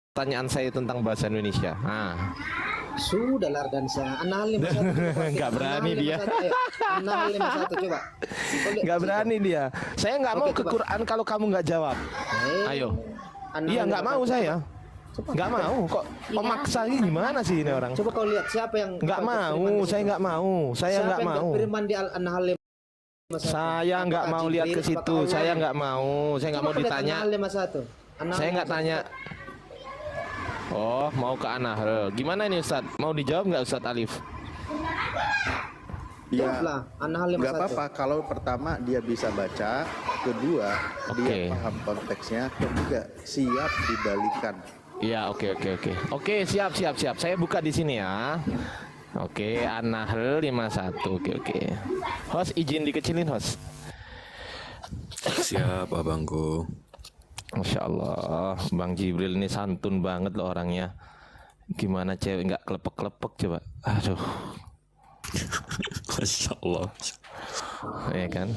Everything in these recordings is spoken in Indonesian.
pertanyaan saya tentang bahasa Indonesia. Nah. Sudah Lardansa, An-Nahl 51. Nggak berani dia. An-Nahl 51 coba. Nggak berani dia. Saya nggak mau ke Quran kalau kamu nggak jawab. Ayo. Iya nggak mau saya. Nggak mau kok. Pemaksa ini gimana sih ini orang? Coba kau lihat siapa yang nggak mau. Saya nggak mau. Saya nggak mau. Berfirman di An-Nahl 51. Saya nggak mau lihat ke situ. Saya nggak mau. Saya nggak mau ditanya. Saya nggak tanya. Oh, mau ke An-Nahl. Gimana ini Ustaz? Mau dijawab nggak Ustaz Alif? Ya, An-Nahl 51. nggak apa-apa kalau pertama dia bisa baca, kedua dia paham konteksnya, ketiga siap dibalikan. Iya, oke. Oke, siap. Saya buka di sini ya. Oke, An-Nahl 51. Oke. Host izin dikecilin, host. Siap, abangku. Masya Allah, Bang Jibril ini santun banget loh orangnya. Gimana cewek nggak klepek-klepek coba? Aduh. Masya Allah. Ya kan?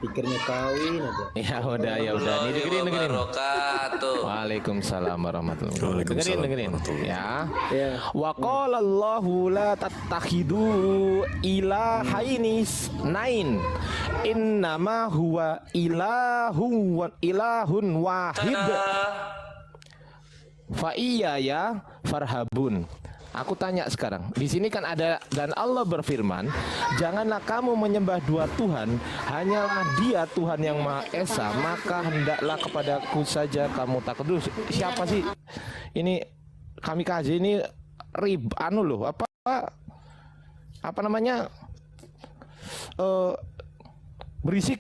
Pikirnya kawin aja. Ya udah. Nih dengerin. Waalaikumsalam warahmatullahi wabarakatuh. Dengerin. Ya. Wa qala Allahu la tattakhidu ilahaini nain. Innama huwa ilahun wahid. Fa iyaya farhabun. Aku tanya sekarang, di sini kan ada dan Allah berfirman, janganlah kamu menyembah dua Tuhan, hanyalah Dia Tuhan yang Maha Esa, maka hendaklah kepadaku saja kamu takut. Dulu siapa sih ini kamikaze ini apa namanya berisik.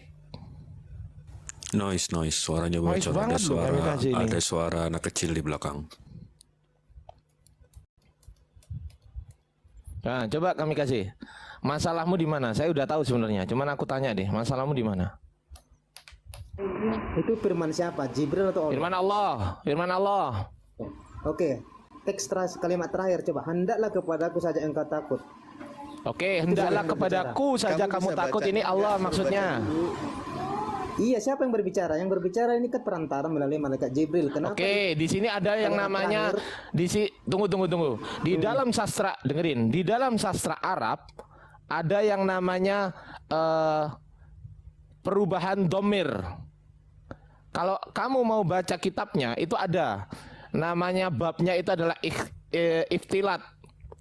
Noise, suaranya bocor. Ada suara anak kecil di belakang. Nah, coba kami kasih. Masalahmu di mana? Saya udah tahu sebenarnya. Cuman aku tanya deh, masalahmu di mana? Itu firman siapa? Jibril atau Allah? Firman Allah. Oke. Teks kalimat terakhir coba. Hendaklah kepadaku saja engkau takut. Oke, hendaklah kepadaku saja kamu takut. Ini Allah maksudnya. Iya, siapa yang berbicara? Yang berbicara ini kan perantara melalui malaikat Jibril. Kenapa? Oke, di sini ada yang namanya tunggu. Di dalam sastra, dengerin. Di dalam sastra Arab ada yang namanya perubahan domir. Kalau kamu mau baca kitabnya itu ada namanya babnya itu adalah iftilat.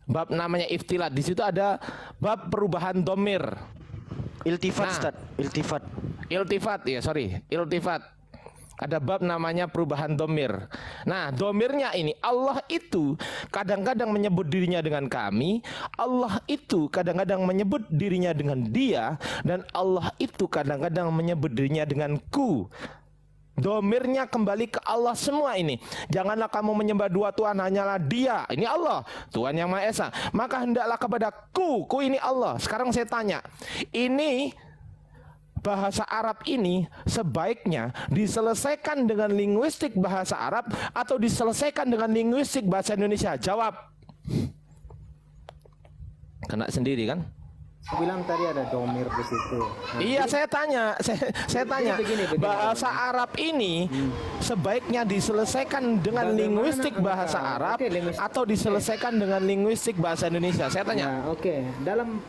Bab namanya iftilat. Di situ ada bab perubahan domir. Iltifat. Ada bab namanya perubahan domir. Nah, domirnya ini Allah itu kadang-kadang menyebut dirinya dengan kami, Allah itu kadang-kadang menyebut dirinya dengan dia, dan Allah itu kadang-kadang menyebut dirinya dengan ku. Domirnya kembali ke Allah semua ini. Janganlah kamu menyembah dua Tuhan, hanyalah Dia. Ini Allah, Tuhan yang Maha Esa. Maka hendaklah kepada ku ini Allah. Sekarang saya tanya, ini bahasa Arab ini sebaiknya diselesaikan dengan linguistik bahasa Arab atau diselesaikan dengan linguistik bahasa Indonesia? Jawab. Kena sendiri kan? Bilang tadi ada domir di situ. Iya, saya tanya, begini. Bahasa Arab ini sebaiknya diselesaikan dengan linguistik bahasa Arab atau diselesaikan dengan linguistik bahasa Indonesia? Saya tanya. Dalam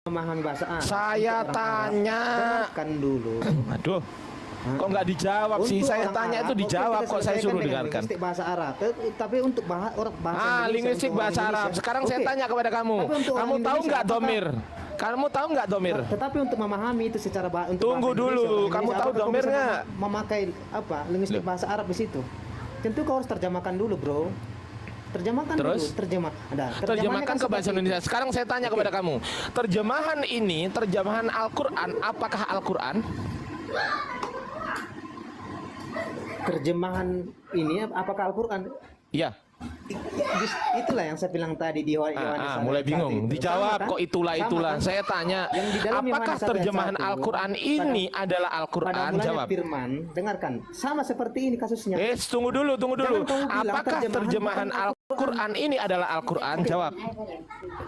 memahami bahasa Arab. Saya tanya. Dengarkan dulu. Aduh. Kok nggak dijawab sih? Saya tanya itu dijawab kok saya suruh dengarkan. Linguistik bahasa Arab, tapi untuk bahasa Indonesia. Linguistik bahasa Arab. Sekarang saya tanya kepada kamu. Kamu tahu nggak domir? Kamu tahu nggak domir? Tetapi untuk memahami itu secara tunggu dulu. Kamu tahu domir nggak? Memakai apa? Linguistik bahasa Arab di situ. Tentu kau harus terjemahkan dulu, bro. Terjemahkan terus dulu, terjemahkan ke bahasa Indonesia. Sekarang saya tanya kepada kamu, terjemahan ini, terjemahan Al-Quran, apakah Al-Quran? Terjemahan ini apakah Al-Quran? Iya. Itulah yang saya bilang tadi di Yohanes. Mulai bingung. Dijawab kok itulah. Saya tanya, apakah terjemahan Al-Quran ini adalah Al-Quran? Jawab. Firman, dengarkan. Sama seperti ini kasusnya. Tunggu dulu. Apakah terjemahan Al-Quran Quran ini adalah Al-Quran? Jawab.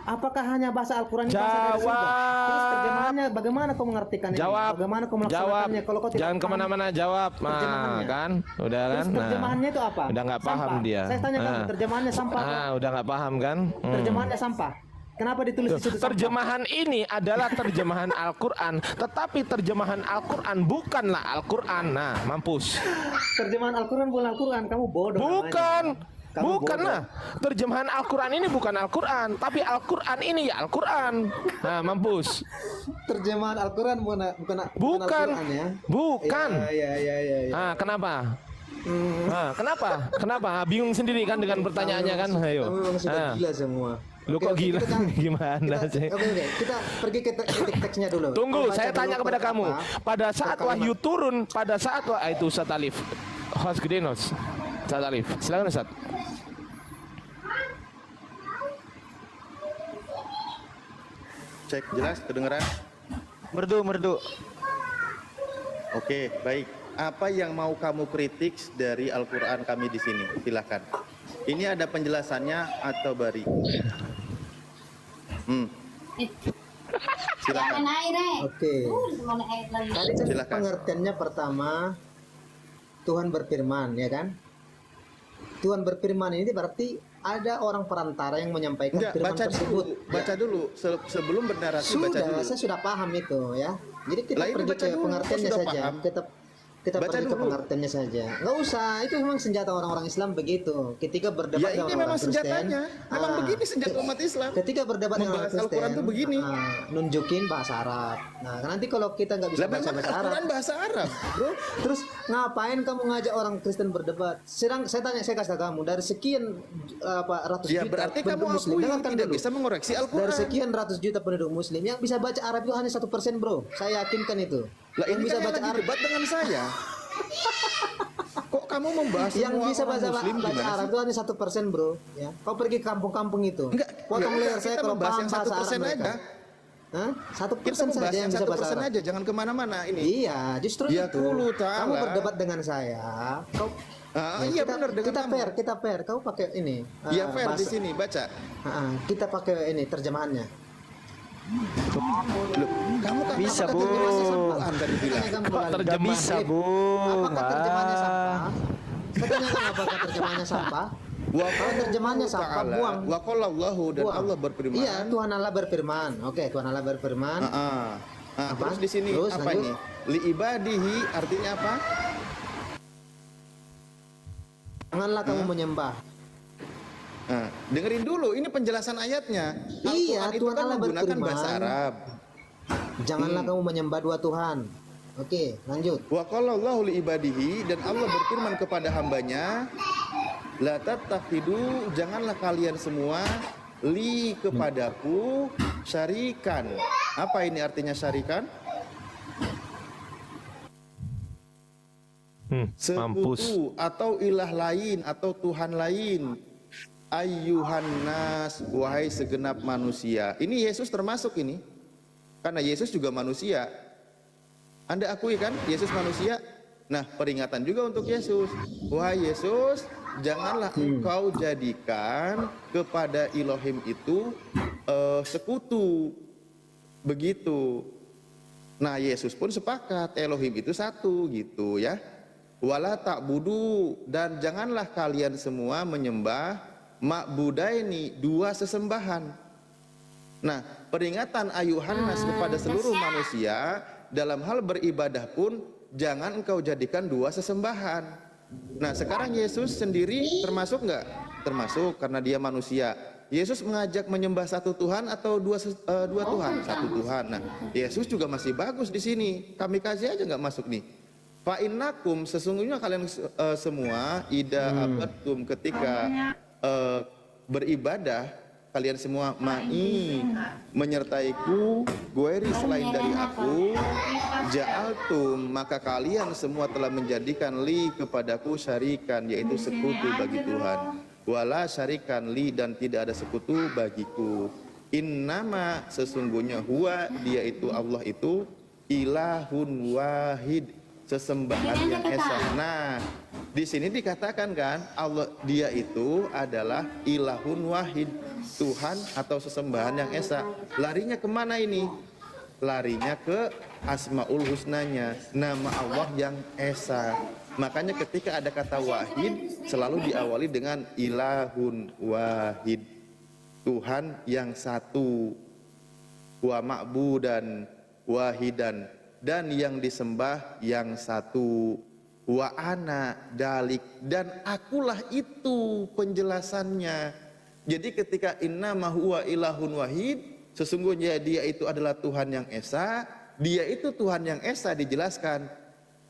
Apakah hanya bahasa Al-Quran ini bahasa dari surga? Jawab. Terus terjemahannya bagaimana kau mengartikan ini? Jawab. Bagaimana kau Jawab. melaksanakannya? Kalau kau tidak Jangan paham kemana-mana, jawab. Nah, terjemahannya. kan? Udah kan? Terus terjemahannya itu apa? Udah nggak paham Sampah. dia. Saya tanya kamu, Nah. terjemahannya sampah. Udah nggak paham kan? Terjemahannya sampah. Kenapa ditulis di situ sampah? Terjemahan ini adalah terjemahan Al-Quran, tetapi terjemahan Al-Quran bukanlah Al-Quran. Nah, mampus. Terjemahan Al-Quran bukan Al-Quran. Kamu bodoh. Bukan. namanya. Kamu Bukan bodoh. lah. Terjemahan Al-Quran ini bukan Al-Quran, tapi Al-Quran ini ya Al-Quran. Nah, mampus. Terjemahan Al-Quran bukan Bukan. Al-Quran ya. Bukan. Iya. Ah, kenapa? Kenapa? Kenapa? Bingung sendiri kan dengan pertanyaannya kan? Ayo. Kamu memang sudah gila semua. Lu kok gila? Gimana sih? Oke, kita pergi ke teksnya dulu. Tunggu, Kau baca saya dulu tanya kepada per kamu. apa? Pada saat kalimat. wahyu turun, pada saat itu Ustaz Alif. Host gede nos. Ustaz Alif. Silakan Ustaz. Cek jelas, kedengeran? Merdu. Oke, baik. Apa yang mau kamu kritik dari Al-Quran kami di sini? Silakan. Ini ada penjelasannya atau bari? Silakan. Oke. Tadi kan Silakan. pengertiannya pertama Tuhan berfirman, ya kan? Tuhan berfirman ini berarti ada orang perantara yang menyampaikan Enggak, firman baca tersebut. dulu. Baca dulu. Sebelum bernarasi baca Sudah, dulu. saya sudah paham itu ya. Jadi kita Lah, ini pergi baca ke dulu, pengertiannya sudah saja. paham. Kita Baca pergi ke dulu. pengertiannya saja. Nggak usah, itu memang senjata orang-orang Islam begitu. Ketika berdebat Ya dengan ini orang memang Kristen, senjatanya. Memang begini senjata umat Islam. ketika berdebat dengan orang Membahas Kristen, Al-Quran tuh begini. nunjukin bahasa Arab. Nah, nanti kalau kita nggak bisa Lah baca memang bahasa Arab, Al-Quran bahasa Arab, bro. terus ngapain kamu ngajak orang Kristen berdebat? Saya kasih tahu kamu dari sekian ratus Ya juta berarti kamu penduduk Muslim, akui dengarkan tidak dulu. bisa mengoreksi Dari Al-Quran. sekian ratus juta penduduk Muslim yang bisa baca Arab itu hanya 1%, bro. Saya yakinkan itu. Lah yang ini bisa kan yang baca lagi Arab, debat dengan saya. Kok kamu membahas yang semua bisa orang baca Muslim baca gimana Arab sih? itu hanya 1%, bro. Ya, kau pergi ke kampung-kampung itu. Potong leher saya kita kalau membahas paham yang bahasa Arab 1% mereka. aja. Hah? 1% Kita saja membahas yang yang bisa bahasa 1% Arab. aja, jangan kemana-mana ini. Iya, justru Ya, itu. kulu ta'ala. Kamu berdebat dengan saya. Kau Iya benar dengan kita kamu. kita fair. Kau pakai ini. Iya fair di bahasa- sini baca. Kita pakai ini terjemahannya. Loh, kamu kan Bisa, apakah Bu. terjemahannya sampah tadi bilang? Gak bisa, Bung. Apakah terjemahannya sampah? Saya tanyakan apakah terjemahannya sampah? Kalau terjemahannya sampah, buang. Wa qala Allahu dan Buang. Allah berfirman. Iya, Tuhan Allah berfirman. Oke, Tuhan Allah berfirman. Apa? Terus di sini Terus, apa lanjut. ini? Li ibadihi artinya apa? Janganlah kamu menyembah. Nah, dengerin dulu, ini penjelasan ayatnya. Iya, Al-Quran itu Tuhan kan Allah menggunakan berfirman. bahasa Arab. Janganlah kamu menyembah dua Tuhan. Oke, lanjut. Wa qala Allahu li ibadihi dan Allah berfirman kepada hambanya, la tattakhidu, janganlah kalian semua li kepadaku syarikan. Apa ini artinya syarikan? Mampus. Sekutu atau ilah lain atau Tuhan lain. Ayyuhan nas, wahai segenap manusia. Ini Yesus termasuk ini. Karena Yesus juga manusia. Anda akui kan Yesus manusia? Nah, peringatan juga untuk Yesus. Wahai Yesus, janganlah engkau jadikan kepada Elohim itu sekutu. Begitu. Nah, Yesus pun sepakat Elohim itu satu gitu ya. Wala ta'budu, dan janganlah kalian semua menyembah ma'budaini, dua sesembahan. Nah, peringatan ayuhan nas kepada seluruh manusia dalam hal beribadah pun jangan engkau jadikan dua sesembahan. Nah, sekarang Yesus sendiri termasuk nggak? Termasuk karena dia manusia. Yesus mengajak menyembah satu Tuhan atau dua Tuhan? Satu Tuhan. Nah, Yesus juga masih bagus di sini. Kami kasih aja nggak masuk nih. Fa innakum, sesungguhnya kalian semua ida abadtum, ketika beribadah kalian semua ma'i, menyertaiku, gueri selain dari aku, ja'altum, maka kalian semua telah menjadikan li kepadaku syarikan, yaitu sekutu bagi Tuhan. Wala syarikan li, dan tidak ada sekutu bagiku. Innama, sesungguhnya huwa, dia itu Allah itu ilahun wahid, sesembahan yang esa. Nah, Di sini dikatakan kan Allah dia itu adalah ilahun wahid, Tuhan atau sesembahan yang esa. Larinya kemana ini? Larinya ke Asmaul Husnanya, nama Allah yang esa. Makanya ketika ada kata wahid selalu diawali dengan ilahun wahid, Tuhan yang satu, wa ma'budan wahidan, dan yang disembah yang satu, wa ana dalik, dan akulah itu penjelasannya. Jadi ketika innama huwa ilahun wahid, sesungguhnya dia itu adalah Tuhan yang esa, dia itu Tuhan yang esa dijelaskan,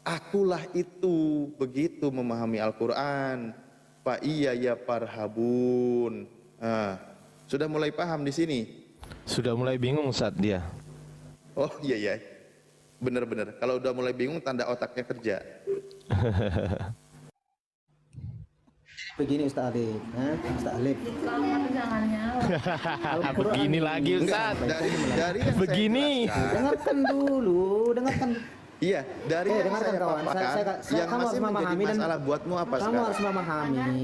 akulah itu, begitu memahami Al-Quran. Fa iya ya farhabun. Sudah mulai paham di sini? Sudah mulai bingung saat dia. Oh iya ya, benar-benar. Kalau udah mulai bingung tanda otaknya kerja. Begini Ustaz Alif, Ustaz Alif. Begini lagi Ustaz. Dari yang Begini. saya jelaskan, Dengarkan dulu, dengarkan. iya, dari yang Dengarkan saya kawan. paparkan, yang Kamu masih harus menjadi memahami dan masalah buatmu apa kamu sekarang? harus memahami.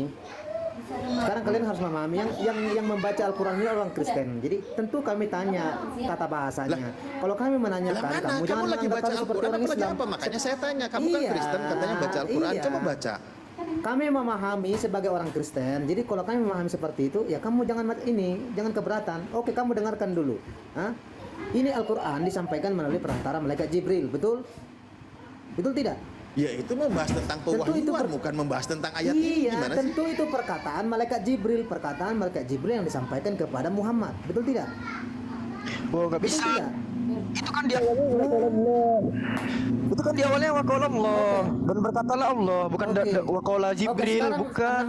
Sekarang kalian harus memahami yang membaca Al-Quran ini orang Kristen. Jadi tentu kami tanya tata bahasanya. Kalau kami Lah menanyakan, mana? kamu Kamu jangan lagi menganggap baca kami seperti Al-Quran orang apa lagi Islam. apa? Makanya saya tanya, kamu kan Iya, Kristen katanya baca Al-Quran, iya. coba baca. Kami memahami sebagai orang Kristen. Jadi kalau kami memahami seperti itu, ya kamu jangan keberatan. Oke, kamu dengarkan dulu. Ini Al-Quran disampaikan melalui perantara malaikat Jibril, betul? Betul tidak? Ya itu membahas tentang Tentu itu pewahyuan, bukan membahas tentang ayat ini. Iya, Gimana sih? tentu itu perkataan malaikat Jibril yang disampaikan kepada Muhammad, betul tidak? Oh, nggak Betul bisa. tidak? Itu kan di awalnya wa qala Allah. Itu kan di awalnya wa qala Allah. Dan berkatalah Allah, bukan Oke. wa qala Jibril, sekarang bukan.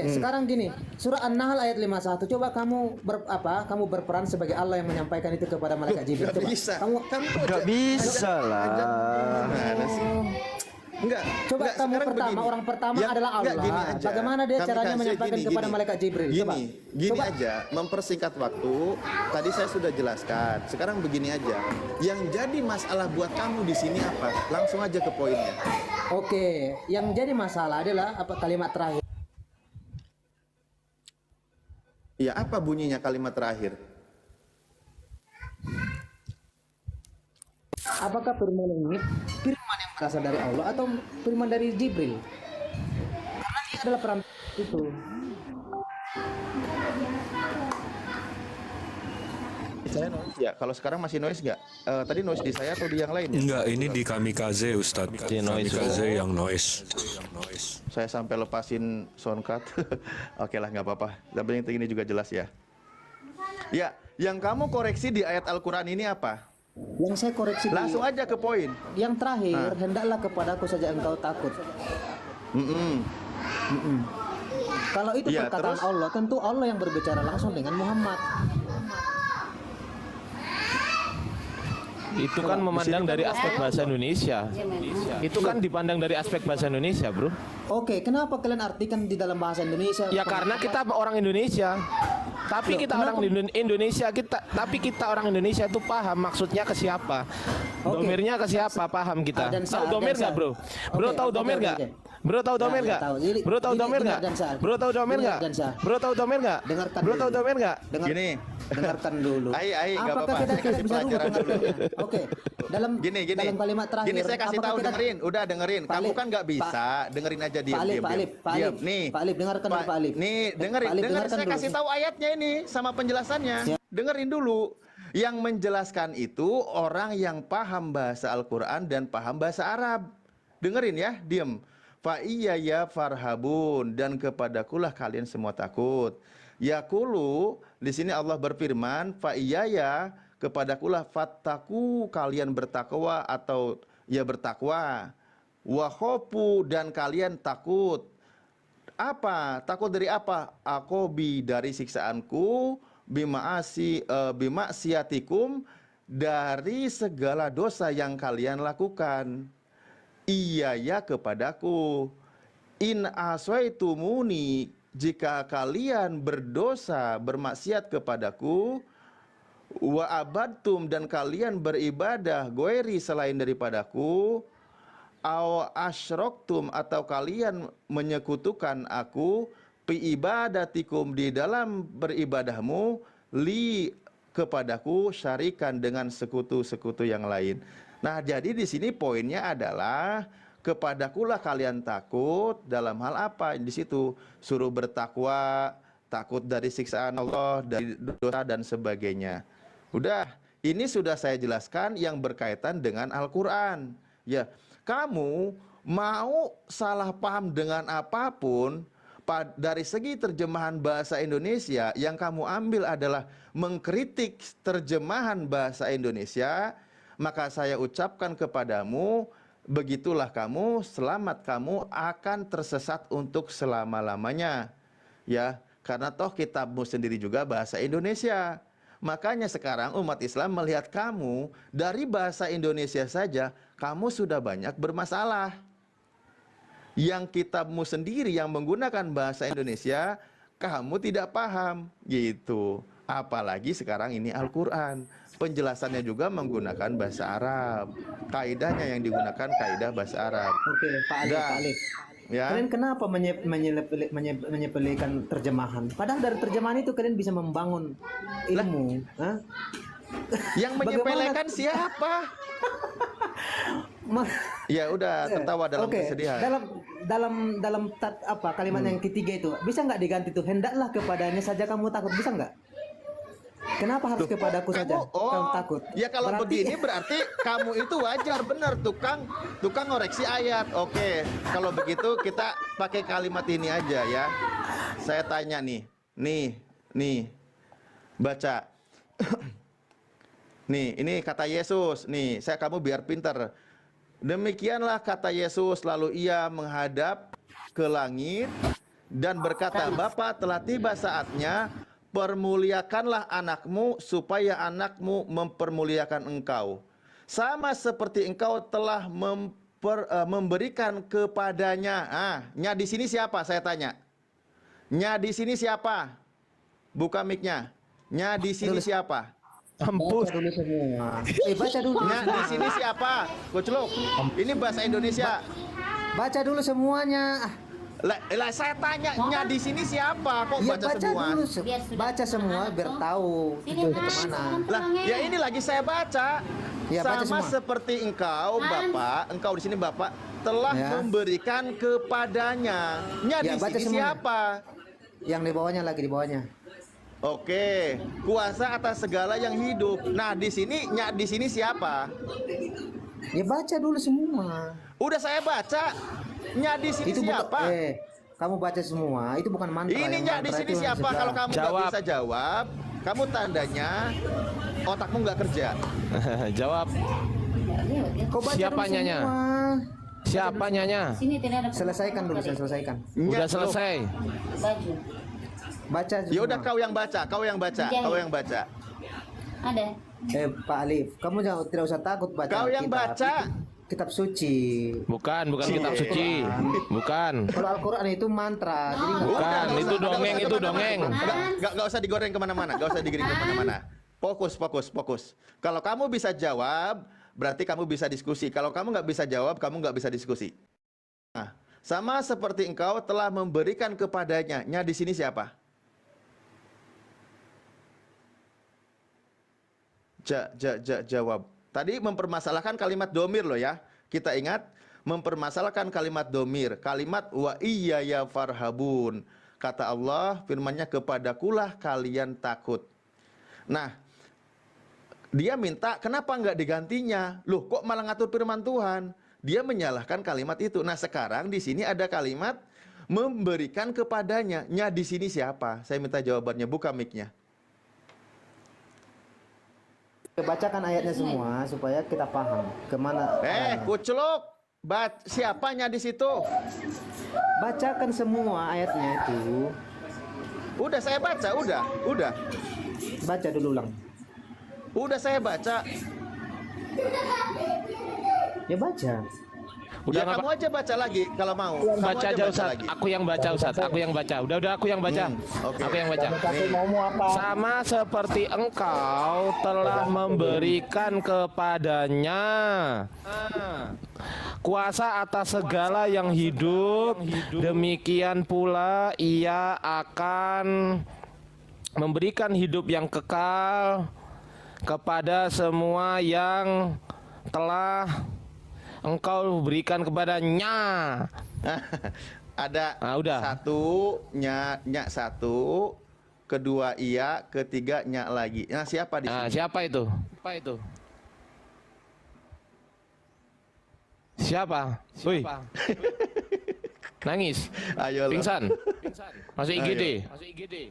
Sekarang gini, surah An-Nahl ayat 51. Coba kamu berperan sebagai Allah yang menyampaikan itu kepada malaikat Jibril. Gak Coba. bisa. Kamu Nggak bisa lah. Gimana sih? Enggak. coba enggak, kamu sekarang pertama, begini. orang pertama Ya, adalah Allah. enggak, gini aja. Bagaimana dia caranya Kamikaze, menyampaikan kepada malaikat Jibril? Coba. Gini Coba. aja, mempersingkat waktu. Tadi saya sudah jelaskan. Sekarang begini aja. Yang jadi masalah buat kamu di sini apa? Langsung aja ke poinnya. Oke, yang jadi masalah adalah apa kalimat terakhir. Ya apa bunyinya kalimat terakhir? Apakah firman ini firman yang berasal dari Allah atau firman dari Jibril? Karena dia adalah perantara itu. Saya noise ya. Kalau sekarang masih noise nggak? Tadi noise di saya atau di yang lain? Ya? Enggak, ini di Kamikaze Ustadz. Di noise. Kamikaze yang noise. Saya sampai lepasin sound card. Oke lah, nggak apa-apa. Tapi yang ini juga jelas ya. Ya, yang kamu koreksi di ayat Al-Quran ini apa? Yang saya koreksi dulu. Langsung aja ke poin. Yang terakhir, hendaklah kepadaku saja engkau takut. Kalau itu Iya, perkataan terus? Allah, tentu Allah yang berbicara langsung dengan Muhammad. Itu kan memandang dari aspek bahasa Indonesia. Itu kan dipandang dari aspek bahasa Indonesia, bro. Oke, kenapa kalian artikan di dalam bahasa Indonesia? Ya karena kita orang Indonesia. Tapi kita orang Indonesia, kita orang Indonesia itu paham maksudnya ke siapa. Oke. Domirnya ke siapa, paham kita. Dan Tahu Sar, domir dan nggak, Sar. bro? Bro Oke, tahu oke, domir oke, nggak? oke. Bro tahu domir Nah, nggak? tahu. Jadi, Bro tahu gini, domir dengar nggak? dan Sar. Bro tahu domir Dengar nggak? dan Sar. Bro tahu domir nggak? Dengarkan Bro dulu. tahu domir nggak? Gini. Dengarkan dulu. Nggak Apakah apa-apa. kita Saya kasih bisa rubah pelajaran dulu. pengertiannya? Oke. Gini. Dalam kalimat terakhir. Gini saya kasih apakah tahu, kita- dengerin. Udah dengerin. Pak Kamu Alif, kan nggak bisa. Dengerin aja diam. Pak Alif, diam, Pak diam. Alif, Pak Diam. Alif. Nih. Pak Alif, dengarkan dulu, Pak Alif. Nih, dengerin. Pak Alif, Dengerin dengarkan saya dulu. kasih tahu ayatnya ini sama penjelasannya. Dengerin dulu. Yang menjelaskan itu orang yang paham bahasa Al-Quran dan paham bahasa Arab. Dengerin ya, diem. Fa iya ya farhabun, dan kepadakulah kalian semua takut. Yaqulu, di sini Allah berfirman, fa iya ya, kepadakulah fattaku, kalian bertakwa atau ya bertakwa. Wa khofu, dan kalian takut. Apa? Takut dari apa? Akobi, dari siksaanku, bimaksiatikum, dari segala dosa yang kalian lakukan. Iya ya kepadaku. In aswaitumuni, jika kalian berdosa, bermaksiat kepadaku, wa abadtum, dan kalian beribadah goeri selain daripadaku, aw asyroktum, atau kalian menyekutukan aku, fi ibadatikum, di dalam beribadahmu, li, kepadaku, syarikan, dengan sekutu-sekutu yang lain. Nah, jadi di sini poinnya adalah kepadakulah kalian takut dalam hal apa? Di situ suruh bertakwa, takut dari siksaan Allah, dari dosa dan sebagainya. Udah, ini sudah saya jelaskan yang berkaitan dengan Al-Qur'an. Ya, kamu mau salah paham dengan apapun, dari segi terjemahan bahasa Indonesia yang kamu ambil adalah mengkritik terjemahan bahasa Indonesia, maka saya ucapkan kepadamu, begitulah kamu, selamat, kamu akan tersesat untuk selama-lamanya. Ya, karena toh kitabmu sendiri juga bahasa Indonesia. Makanya sekarang umat Islam melihat kamu dari bahasa Indonesia saja, kamu sudah banyak bermasalah. Yang kitabmu sendiri yang menggunakan bahasa Indonesia, kamu tidak paham, gitu. Apalagi sekarang ini Al-Qur'an. Penjelasannya juga menggunakan bahasa Arab. Kaidahnya yang digunakan kaidah bahasa Arab. Oke, Pak Alif, Dah. Pak Alif. Ya. Kalian kenapa menyepelekan terjemahan? Padahal dari terjemahan itu kalian bisa membangun ilmu. Hah? Yang menyepelekan siapa? Ya udah, tertawa dalam Oke, kesedihan. Apa kalimat yang ketiga itu bisa nggak diganti tuh? Hendaklah kepadanya saja kamu takut, bisa nggak? Kenapa harus kepadaku saja kamu takut? Ya kalau begini berarti kamu itu wajar, benar, tukang ngoreksi ayat. Oke, kalau begitu kita pakai kalimat ini aja ya. Saya tanya nih, baca. Nih, ini kata Yesus. Nih, kamu biar pintar. Demikianlah kata Yesus, lalu ia menghadap ke langit dan berkata, Bapa, telah tiba saatnya, permuliakanlah anakmu supaya anakmu mempermuliakan engkau. Sama seperti engkau telah memberikan kepadanya. Nya di sini siapa? Saya tanya. Nya di sini siapa? Buka mic-nya. Nya di sini siapa? Ampun. Baca dulu semua. Baca dulu. Nya di sini siapa? Kuceluk. Ini bahasa Indonesia. Baca dulu semuanya. Lah saya tanya, nya di sini siapa? Kok Ya baca baca semua? dulu, baca semua biar tahu tujuannya kemana. Lah, ya ini lagi saya baca. Ya, baca Sama semua. seperti engkau, Bapak, engkau di sini Bapak telah Ya. memberikan kepadanya. Nya Ya, di baca sini semuanya. siapa? Yang di bawahnya lagi di bawahnya. Oke, kuasa atas segala yang hidup. Nah, di sini nya di sini siapa? Ya baca dulu semua. Udah saya baca. Nya di sini Itu siapa? kamu baca semua. Itu bukan mantra. Ini Yang nya di mantra sini itu yang siapa? sebelah. Kalau kamu nggak Jawab. bisa jawab, kamu tandanya otakmu nggak kerja. Jawab. Kau baca Siapa dulu nyanya? semua. Siapa nyanya? Sini tidak ada. Selesaikan dulu, saya selesaikan. Nya, Udah loh. selesai. Baju. Baca semua. Ya udah kau yang baca, kau yang baca, kau yang baca. Ada. Pak Alif, kamu jangan tidak usah takut baca. Kau yang baca. Kitab suci. Bukan kitab suci. Bukan. Kalau Al-Quran itu mantra. Jadi Bukan, Udah, nggak itu usah, dongeng, nggak itu usah dongeng. kemana-mana. Nggak usah digoreng kemana-mana, nggak usah digoreng kemana-mana. Fokus. Kalau kamu bisa jawab, berarti kamu bisa diskusi. Kalau kamu nggak bisa jawab, kamu nggak bisa diskusi. Nah, sama seperti engkau telah memberikan kepadanya. Nya di sini siapa? Jawab. Tadi mempermasalahkan kalimat domir loh ya. Kita ingat mempermasalahkan kalimat domir. Kalimat wa iya ya farhabun. Kata Allah firmannya, kepadakulah kalian takut. Nah, dia minta kenapa nggak digantinya? Loh kok malah ngatur firman Tuhan? Dia menyalahkan kalimat itu. Nah sekarang di sini ada kalimat memberikan kepadanya. Nya di sini siapa? Saya minta jawabannya. Buka mic-nya. bacakan ayatnya semua supaya kita paham kemana. Kuceluk. Siapanya di situ? Bacakan semua ayatnya itu. Udah saya baca, udah. Baca dulu ulang. Udah saya baca. Ya baca. Udah Ya nggak kamu aja baca lagi kalau mau. Kamu baca aja Ustaz. lagi. Aku yang baca Ustaz. Aku yang baca. Udah aku yang baca. Oke. Aku yang baca. Sama seperti engkau telah memberikan kepadanya kuasa atas segala yang hidup, demikian pula ia akan memberikan hidup yang kekal kepada semua yang telah engkau berikan kepadanya. Ada udah. satu, nyak satu, kedua iya, ketiga nyak lagi. Nah, siapa di sini? Siapa itu? Siapa? Woi. Nangis. Ayolah. Pingsan. Masuk IGD.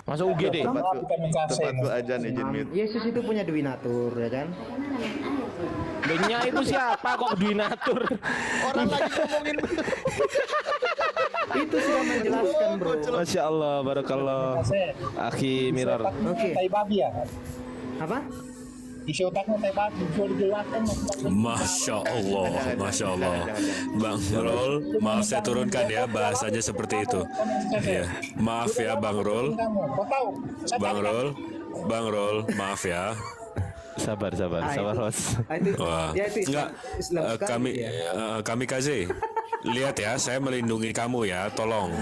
Masuk UGD. Tempatku aja nih Junmit. Yesus itu punya Dwinatur, ya kan? Nya itu siapa kok Dwinatur? Orang lagi ngomongin Itu sudah menjelaskan, bro. Masya Allah, barakallah. Akhi Mirror. Oke. Tai babi ya. Apa? Isi otaknya tai babi, bisa dijelaskan. Masya Allah, Masya Allah. Bang Rol, maaf saya turunkan ya bahasanya seperti itu. Ya, maaf ya Bang Rol. Kau tahu? Bang Rol, maaf ya. Sabar, Ros. Itu, Wah, ya itu enggak. Islam sekali dia. Kami Kaze. Lihat ya, saya melindungi kamu ya. Tolong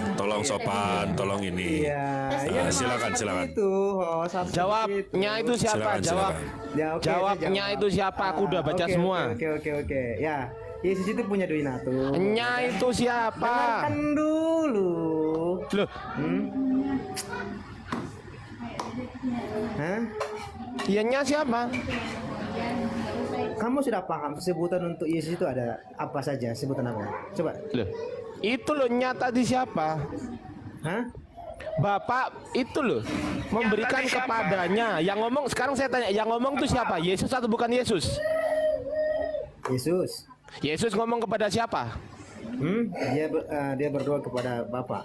sopan, tolong ini. Iya, Silakan. Itu, sampai Jawabnya itu siapa? Silakan. Ya, oke, Jawabnya saya itu siapa? Aku udah baca Oke, semua. Oke. Ya, Yesus itu punya Dwinatur. Nya itu siapa? Dengarkan dulu. Loh, Hah? nya siapa? Kamu sudah paham sebutan untuk Yesus itu ada apa saja? Sebutan apa? Coba. Loh, itu loh nya tadi siapa? Hah? Bapak itu loh memberikan kepadanya. Yang ngomong sekarang saya tanya, yang ngomong tuh siapa? Yesus atau bukan Yesus? Yesus. Yesus ngomong kepada siapa? Dia berdoa kepada Bapa.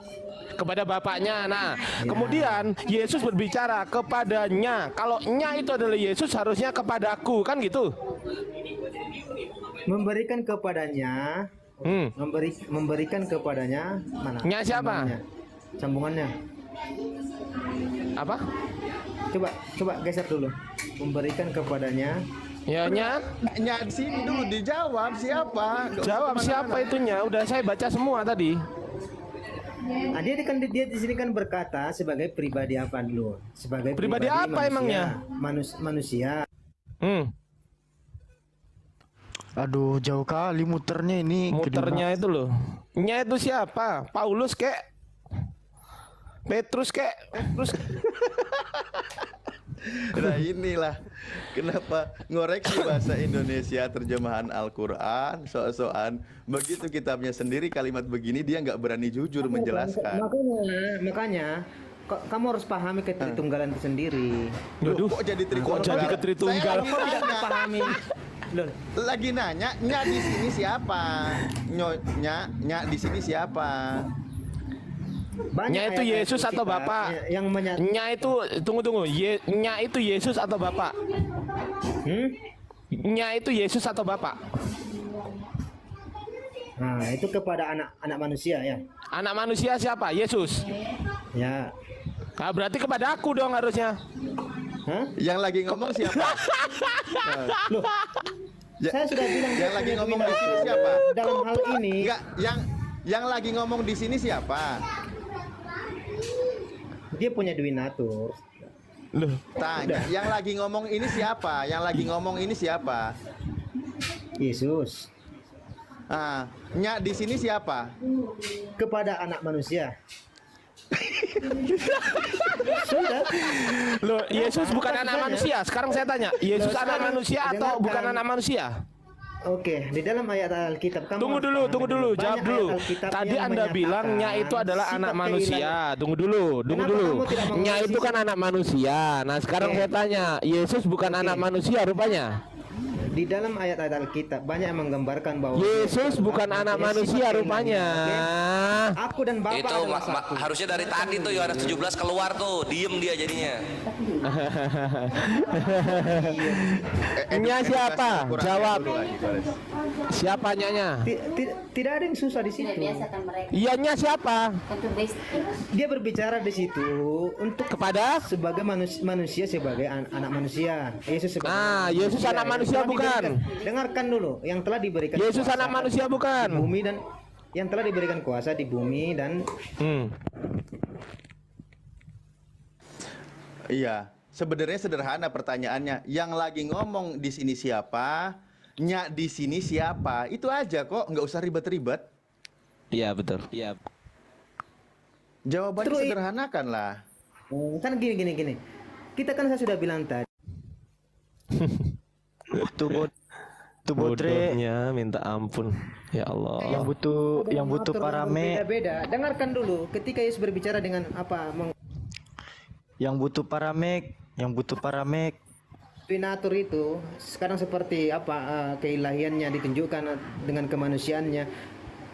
Kepada bapaknya. Nah, kemudian Yesus berbicara kepadanya. Kalau nya itu adalah Yesus, harusnya kepadaku, kan gitu? Memberikan kepadanya. Memberikan kepadanya mana? Nya siapa? Sambungannya. Apa? Coba geser dulu. Memberikan kepadanya. Ya nya. Nyak di sini dulu dijawab siapa? Jawab siapa itunya? Udah saya baca semua tadi. Nah, dia di sini kan berkata sebagai pribadi apa dulu? Sebagai Pribadi apa manusia, emangnya? Manusia. Aduh, jauh kali muternya ini. Muternya itu loh. Nya itu siapa? Paulus kek? Petrus kek? Nah inilah kenapa ngoreksi bahasa Indonesia terjemahan Al-Quran sok-sokan begitu kitabnya sendiri kalimat begini dia nggak berani jujur menjelaskan. Makanya kamu harus pahami ketritunggalan itu sendiri. Loh, kok jadi ketritunggal? Saya lagi nanya, Pahami. Loh, lagi nanya, nya di sini siapa? Nya di sini siapa? banyak Nya itu ayat-ayat Yesus atau Alkitab Bapak? yang menyatakan Nya itu tunggu. Nya itu Yesus atau Bapak? Nya itu Yesus atau Bapak? Nah, itu kepada anak manusia ya. Anak manusia siapa? Yesus. Ya. Nah, berarti kepada aku dong harusnya. Hah? Yang lagi ngomong siapa? Loh. Saya sudah bilang yang dia lagi punya ngomong di Dwinatur. sini siapa? Dalam hal ini Enggak, yang lagi ngomong di sini siapa? dia punya Dwinatur. Loh, Tanya, yang lagi ngomong ini siapa? Yang lagi ngomong ini siapa? Yesus. Ah, nya di sini siapa? Kepada anak manusia. Sudah. loh, Yesus bukan anak manusia. Sekarang saya tanya, Yesus Loh, anak sekarang manusia atau dengarkan. bukan anak manusia? Oke, di dalam ayat Alkitab kamu Tunggu harus dulu, pahami jawab banyak dulu. ayat Alkitab Tadi yang Anda bilang nya menyatakan itu adalah sifat anak keilahian. manusia. Tunggu dulu. Kenapa kamu tidak Nya itu mengerti kan anak manusia. Nah, sekarang Oke. saya tanya, Yesus bukan anak manusia rupanya. Di dalam ayat-ayat Alkitab banyak yang menggambarkan bahwa Yesus bukan anak manusia rupanya. Aku dan Bapa Itu adalah satu. harusnya dari tadi tuh Yohanes 17 keluar tuh, diem dia jadinya. Nya siapa? Kurang Jawab. dulu lagi, Koles. Siapa nyanya? Tidak ada yang susah di Tidak situ. biasa kan mereka. Iyanya siapa? Kan tuh basic. Dia berbicara di situ untuk Kepada? sebagai manusia sebagai anak manusia. Yesus sebagai Yesus anak manusia Yang telah bukan? diberikan- Dengarkan dulu, yang telah diberikan Yesus kuasa anak manusia di bukan? bumi dan yang telah diberikan kuasa di bumi dan Hmm. Iya, sebenarnya sederhana pertanyaannya. Yang lagi ngomong di sini siapa? Nya di sini siapa? Itu aja kok, nggak usah ribet-ribet. Iya betul. Iya. Jawabannya Terus- sederhanakan lah. kan gini. Kita kan saya sudah bilang tadi. Tuh Botre Bodohnya minta ampun. Ya Allah. yang butuh parame, Beda-beda. Dengarkan dulu ketika Yesus berbicara dengan apa yang butuh paramek. Dominatur itu sekarang seperti apa keilahiannya ditunjukkan dengan kemanusiaannya.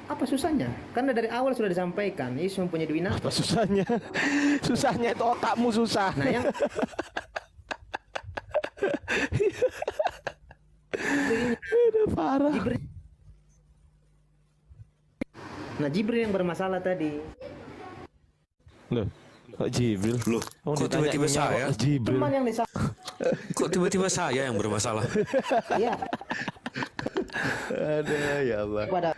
Apa susahnya? Karena dari awal sudah disampaikan Yesus mempunyai dominatur. Apa susahnya? Susahnya itu otakmu susah. Nah, yang Udah parah. Jibril yang bermasalah tadi. Loh, kok Jibril? Loh, Oh, kok ditanya tiba-tiba nyawa saya? Jibril. Teman yang disampaikan. Kok tiba-tiba saya yang bermasalah? Iya, Aduh, ya Allah. pada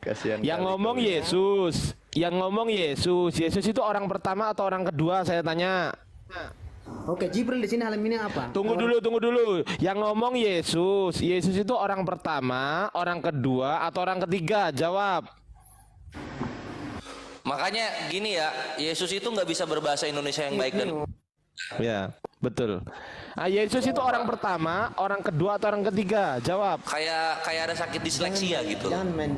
Kasihan. Yang kali ngomong kau. Yesus. Yang ngomong Yesus. Yesus itu orang pertama atau orang kedua? Saya tanya. Oke, Jibril di sini alam ini apa? Tunggu dulu. Yang ngomong Yesus. Yesus itu orang pertama, orang kedua, atau orang ketiga? Jawab. Makanya gini ya, Yesus itu nggak bisa berbahasa Indonesia yang baik dan Ya, betul. Yesus itu orang pertama, orang kedua, atau orang ketiga? Jawab. kayak ada sakit disleksia gitu. Jangan main.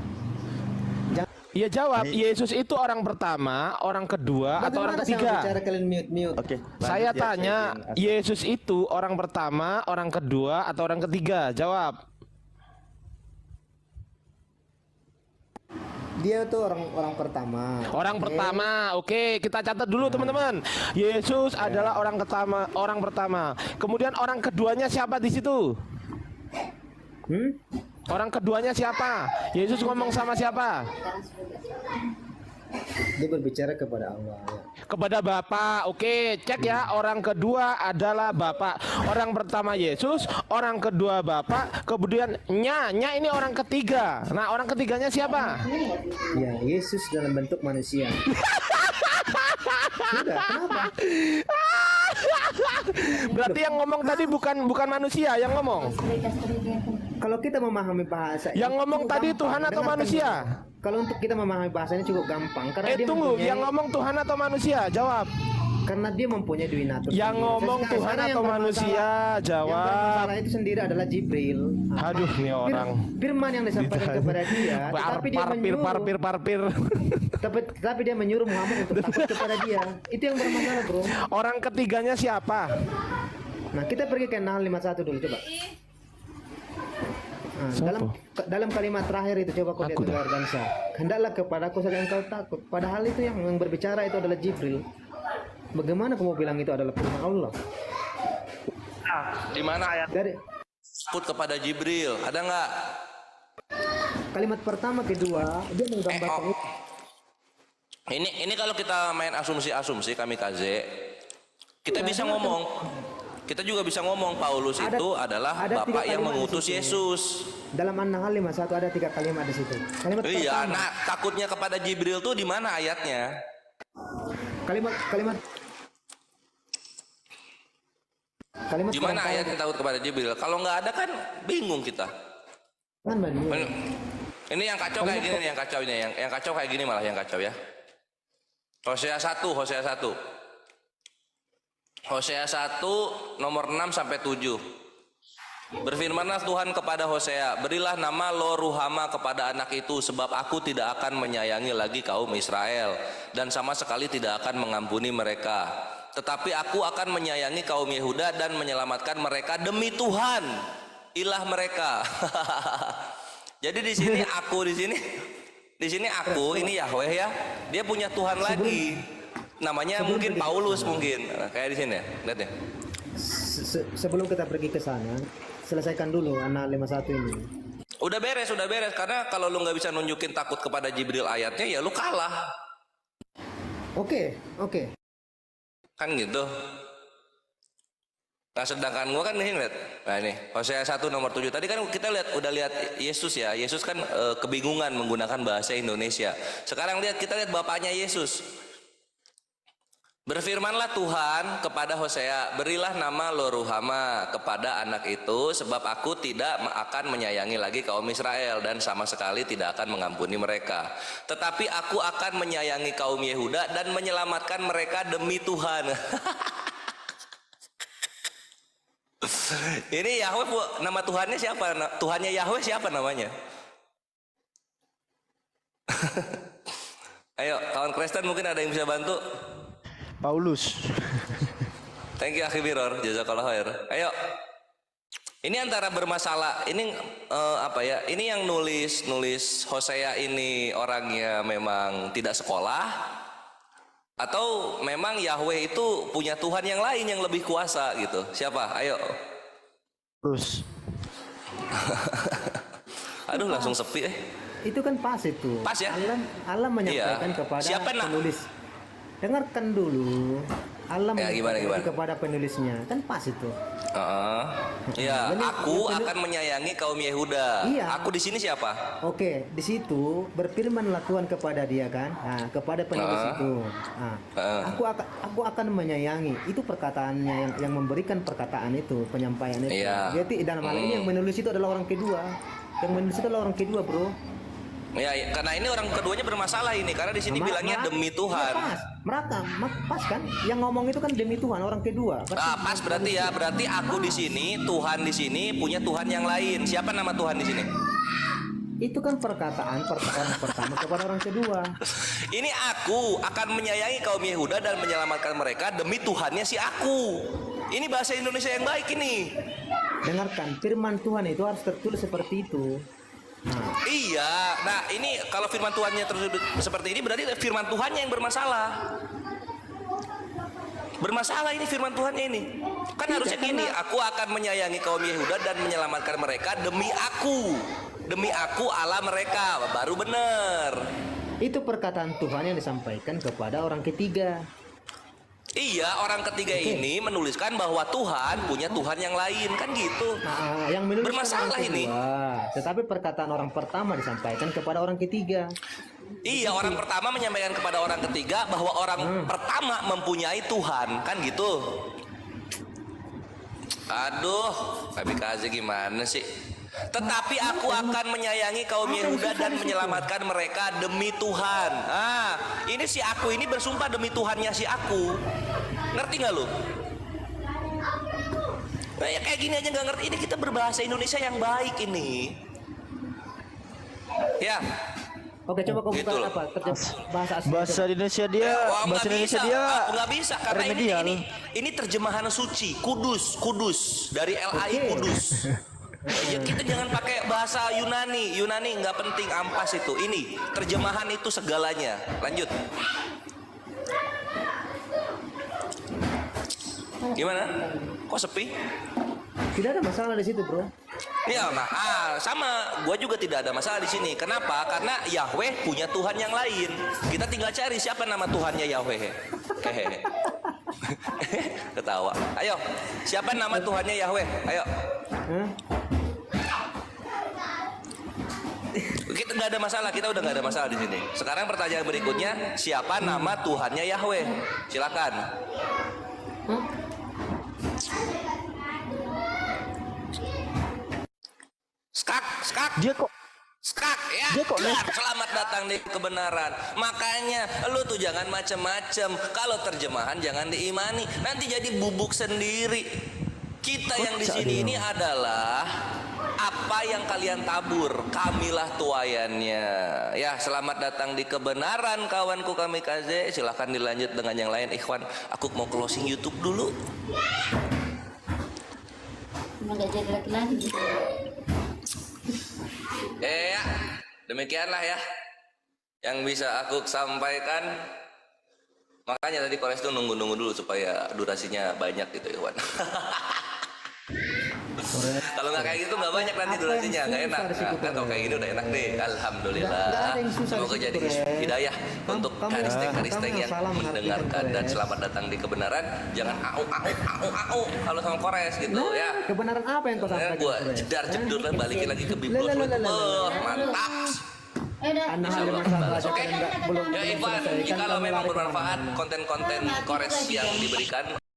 Iya jawab. Yesus itu orang pertama, orang kedua, atau orang Bagaimana saya ketiga? bicara kalian mute? Oke. Saya lanjut ya, tanya, Kevin. Yesus itu orang pertama, orang kedua, atau orang ketiga? Jawab. Dia tuh orang pertama. Orang pertama, oke, kita catat dulu teman-teman. Yesus adalah orang pertama. Kemudian orang keduanya siapa di situ? Orang keduanya siapa? Yesus ngomong sama siapa? Dia berbicara kepada Allah. Ya. Kepada Bapa. Oke, cek ya. Orang kedua adalah Bapa. Orang pertama Yesus, orang kedua Bapa, kemudian nya ini orang ketiga. Nah, orang ketiganya siapa? Ya, Yesus dalam bentuk manusia. Sudah, kenapa? Berarti yang ngomong tadi bukan manusia yang ngomong. Kalau kita memahami bahasa Yang ngomong cukup tadi gampang. Tuhan atau Dengarkan manusia? dulu. Kalau untuk kita memahami bahasanya cukup gampang karena dia Tunggu, mempunyai, yang ngomong Tuhan atau manusia? Jawab. karena dia mempunyai dominatur. Yang sendiri. ngomong Sekarang Tuhan yang atau bermasalah- manusia? Yang Jawab. bermasalah itu sendiri adalah Jibril. Aduh, nih orang. Firman yang disampaikan kepada dia, tetapi dia menyuruh, Parpir. tapi dia menyuruh Muhammad untuk takut kepada dia. Itu yang bermasalah, bro. Orang ketiganya siapa? Nah, kita pergi ke Nahl 51 dulu, coba. Nah, dalam kalimat terakhir itu coba kau lihat Aku dah. dengar bangsa. Hendaklah kepadaku saja engkau takut. Padahal itu yang berbicara itu adalah Jibril. Bagaimana kamu bilang itu adalah firman Allah? Di mana ayat Dari sebut kepada Jibril? Ada nggak? kalimat pertama, kedua, dia menggambarkan itu. Ini kalau kita main asumsi kamikaze, kita bisa ngomong. Kita juga bisa ngomong Paulus Ada- itu adalah ada Bapak tiga yang kalimat di mengutus situ. Yesus. Dalam An-Nahl 51 ada 3 kalimat di situ. Kalimat Iya, pertama, nah takutnya kepada Jibril tuh di mana ayatnya? kalimat Di mana pertama, ayatnya takut kepada Jibril? Kalau nggak ada kan bingung kita. kan benar. Ini yang kacau kayak gini nih, yang kacau ini, yang kacau kayak gini malah yang kacau ya. Hosea 1 Hosea 1 nomor 6 sampai 7. Berfirmanlah Tuhan kepada Hosea, berilah nama Lo Ruhama kepada anak itu, sebab aku tidak akan menyayangi lagi kaum Israel dan sama sekali tidak akan mengampuni mereka. tetapi aku akan menyayangi kaum Yehuda dan menyelamatkan mereka demi Tuhan ilah mereka. Jadi di sini aku aku ini Yahweh ya. Dia punya Tuhan lagi. Namanya mungkin Paulus mungkin. Nah, kayak di sini ya. Lihat ya. Sebelum kita pergi ke sana, selesaikan dulu anak 51 ini. Udah beres karena kalau lu nggak bisa nunjukin takut kepada Jibril ayatnya ya lu kalah. Oke. Kan gitu. Nah sedangkan gua kan nih lihat. Nah ini Hosea 1 nomor 7. Tadi kan kita udah lihat Yesus ya. Yesus kan kebingungan menggunakan bahasa Indonesia. Sekarang kita lihat bapaknya Yesus. Berfirmanlah Tuhan kepada Hosea, berilah nama Lo-Ruhama kepada anak itu, sebab aku tidak akan menyayangi lagi kaum Israel dan sama sekali tidak akan mengampuni mereka. Tetapi aku akan menyayangi kaum Yehuda dan menyelamatkan mereka demi Tuhan. Ini Yahweh, nama Tuhannya siapa? Tuhannya Yahweh siapa namanya? Ayo, kawan Kristen mungkin ada yang bisa bantu? Paulus. Thank you Akhi Biror, jazakallah khair. Ayo. Ini antara bermasalah, ini apa ya? Ini yang nulis Hosea ini orangnya memang tidak sekolah atau memang Yahweh itu punya Tuhan yang lain yang lebih kuasa gitu. Siapa? Ayo. Paulus. Aduh, langsung sepi Itu kan pas itu. Pas ya? Allah menyampaikan Iya. kepada Siapa, Nak? penulis. Dengarkan dulu. Allah Ya, gimana? kepada penulisnya. Kan pas itu. Ya, Jadi, aku ya, akan menyayangi kaum Yehuda. Iya. Aku di sini siapa? Oke, di situ berfirmanlah Tuhan kepada dia kan, kepada penulis itu. Aku akan menyayangi. Itu perkataannya yang memberikan perkataan itu, penyampaian itu. Iya. Jadi dalam hal ini yang menulis itu adalah orang kedua. Yang menulis itu adalah orang kedua, bro. Ya, karena ini orang keduanya bermasalah ini karena di sini bilangnya demi Tuhan. Ya, pas kan? Yang ngomong itu kan demi Tuhan, orang kedua. Pas berarti ya, berarti aku di sini, Tuhan di sini punya Tuhan yang lain. Siapa nama Tuhan di sini? Itu kan perkataan orang pertama kepada orang kedua. Ini aku akan menyayangi kaum Yehuda dan menyelamatkan mereka demi Tuhannya si aku. Ini bahasa Indonesia yang baik ini. Dengarkan, firman Tuhan itu harus tertulis seperti itu. Iya, nah ini kalau firman Tuhannya terus seperti ini berarti firman Tuhannya yang bermasalah. Bermasalah ini firman Tuhannya ini. Kan harusnya gini, aku akan menyayangi kaum Yehuda dan menyelamatkan mereka demi aku. Demi aku Allah mereka, baru benar. Itu perkataan Tuhan yang disampaikan kepada orang ketiga. Iya, orang ketiga ini menuliskan bahwa Tuhan punya Tuhan yang lain, kan gitu. Yang menuliskan Bermasalah orang ini. kedua, tetapi perkataan orang pertama disampaikan kepada orang ketiga. Iya, orang pertama menyampaikan kepada orang ketiga bahwa orang pertama mempunyai Tuhan, kan gitu. Aduh, Kamikaze gimana sih? Tetapi aku akan menyayangi kaum Yehuda dan menyelamatkan mereka demi Tuhan. Ini si aku ini bersumpah demi Tuhannya si aku. Ngerti nggak lu? Nah, ya kayak gini aja nggak ngerti. Ini kita berbahasa Indonesia yang baik ini. Ya. Oke, coba kau buka Gitu loh. apa? Bahasa asli. Bahasa Indonesia dia, bahasa Indonesia dia Aku nggak bisa karena remedial. ini terjemahan suci, kudus dari LAI Kudus. Ya, kita jangan pakai bahasa Yunani nggak penting, ampas itu. Ini terjemahan itu segalanya. Lanjut. Gimana? Kok sepi? Tidak ada masalah di situ, bro. Ya, sama. Gua juga tidak ada masalah di sini. Kenapa? Karena Yahweh punya Tuhan yang lain. Kita tinggal cari siapa nama Tuhannya Yahweh. Hehehe. Ketawa. Ayo, siapa nama Tuhannya Yahweh? Ayo. Kita nggak ada masalah, kita udah nggak ada masalah di sini. Sekarang pertanyaan berikutnya, siapa nama Tuhannya Yahweh? Silakan. Skak. Dia kok Skak ya. Dia kok Kelar, selamat datang di kebenaran. Makanya lu tuh jangan macem-macem. Kalau terjemahan jangan diimani. Nanti jadi bubuk sendiri. Kita yang di sini ini adalah apa yang kalian tabur, kamilah tuayannya. Ya, selamat datang di kebenaran kawanku kamikaze. Silahkan dilanjut dengan yang lain. Ikhwan, aku mau closing YouTube dulu. Emang gak jadi laki-laki gitu. Ya, demikianlah ya yang bisa aku sampaikan. Makanya tadi Kores tuh nunggu-nunggu dulu supaya durasinya banyak gitu, Ikhwan. Kalau nggak kayak gitu nggak banyak nanti durasinya, nggak enak. Nah, kalau kayak gini udah enak nih, alhamdulillah. Nggak ada yang susah Semoga di situ, jadi Kores. hidayah untuk kamu- karisting kamu yang salah mendengarkan mengartikan, dan Kores. selamat datang di kebenaran. Jangan au kalau sama Kores gitu Nah, ya. kebenaran apa yang kau sampaikan? Gua Kores? jedar jedur lah balikin lagi ke bibir. Lah, lah, lah, lah, lah. Mantap. Udah. Anda hal Insyaallah. masalah Oke. belum Ya Ivan, selesai. Kan jikalau kamu memang lari bermanfaat kemana-mana. konten-konten Kores yang diberikan